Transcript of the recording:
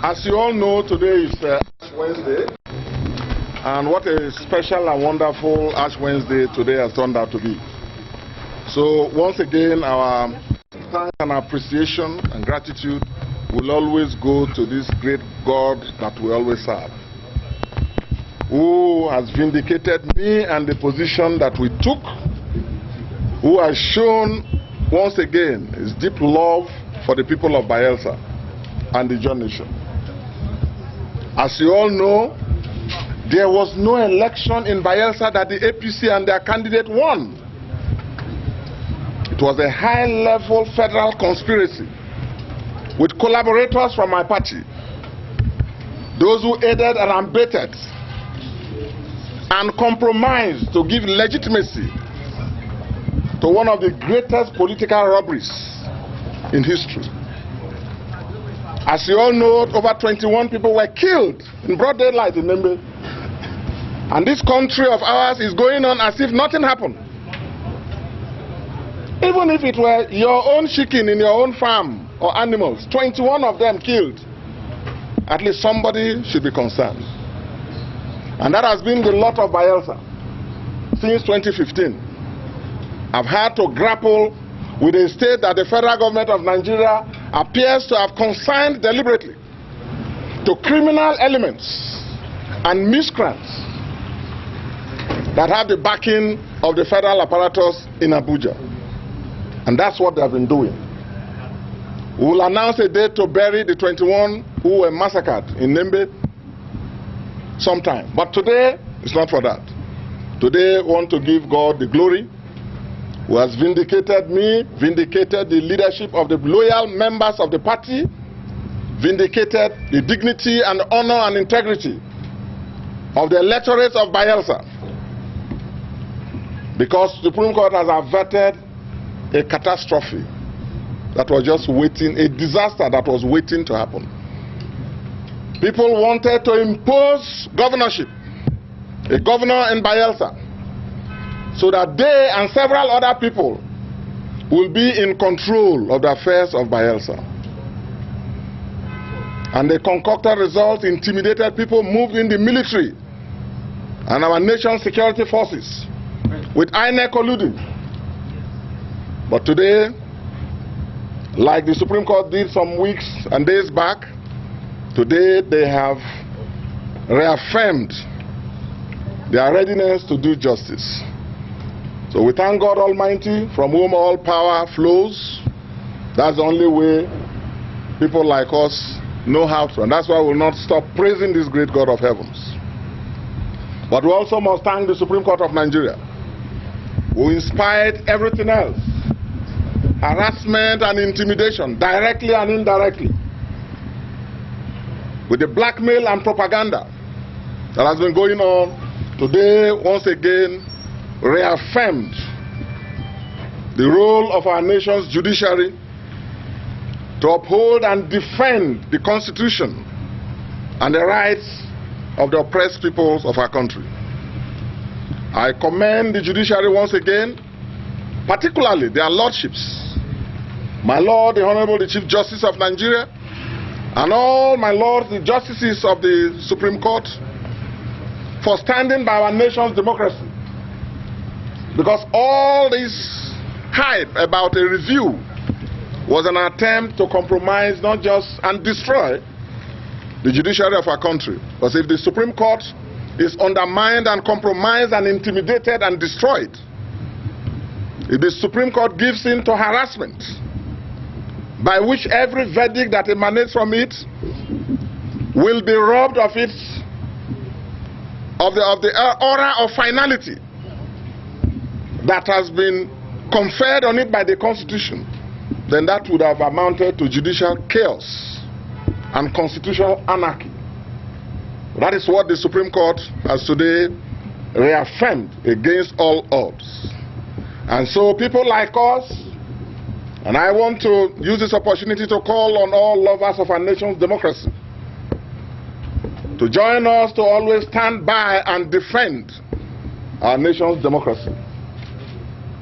As you all know, today is Ash Wednesday, and what a special and wonderful Ash Wednesday today has turned out to be. So once again, our thanks and appreciation and gratitude will always go to this great God that we always serve, who has vindicated me and the position that we took, who has shown once again his deep love for the people of Bayelsa and the John Nation. As you all know, there was no election in Bayelsa that the APC and their candidate won. It was a high-level federal conspiracy with collaborators from my party, those who aided and abetted and compromised to give legitimacy to one of the greatest political robberies in history. As you all know, over 21 people were killed in broad daylight in Nembe. And this country of ours is going on as if nothing happened. Even if it were your own chicken in your own farm or animals, 21 of them killed, at least somebody should be concerned. And that has been the lot of Bayelsa since 2015. I've had to grapple with a state that the federal government of Nigeria appears to have consigned deliberately to criminal elements and miscreants that have the backing of the federal apparatus in Abuja. And that's what they have been doing. We will announce a date to bury the 21 who were massacred in Nembe sometime. But today, it's not for that. Today, we want to give God the glory, who has vindicated me, vindicated the leadership of the loyal members of the party, vindicated the dignity and honor and integrity of the electorate of Bayelsa. Because the Supreme Court has averted a catastrophe that was just waiting, a disaster that was waiting to happen. People wanted to impose governorship, a governor in Bayelsa, so that they and several other people will be in control of the affairs of Bayelsa. And the concocted results intimidated people, moved in the military and our nation's security forces, with INEC colluding. But today, like the Supreme Court did some weeks and days back, today they have reaffirmed their readiness to do justice. So we thank God Almighty, from whom all power flows. That's the only way people like us know how to. And that's why we will not stop praising this great God of heavens. But we also must thank the Supreme Court of Nigeria, who inspired everything else. Harassment and intimidation, directly and indirectly, with the blackmail and propaganda that has been going on. Today, once again, reaffirmed the role of our nation's judiciary to uphold and defend the Constitution and the rights of the oppressed peoples of our country. I commend the judiciary once again, particularly their lordships, my Lord, the Honorable the Chief Justice of Nigeria, and all my lords, the justices of the Supreme Court, for standing by our nation's democracy. Because all this hype about a review was an attempt to compromise, not just and destroy the judiciary of our country. Because if the Supreme Court is undermined and compromised and intimidated and destroyed, if the Supreme Court gives in to harassment, by which every verdict that emanates from it will be robbed of the aura of finality that has been conferred on it by the Constitution, then that would have amounted to judicial chaos and constitutional anarchy. That is what the Supreme Court has today reaffirmed against all odds. And so people like us, and I want to use this opportunity to call on all lovers of our nation's democracy to join us to always stand by and defend our nation's democracy.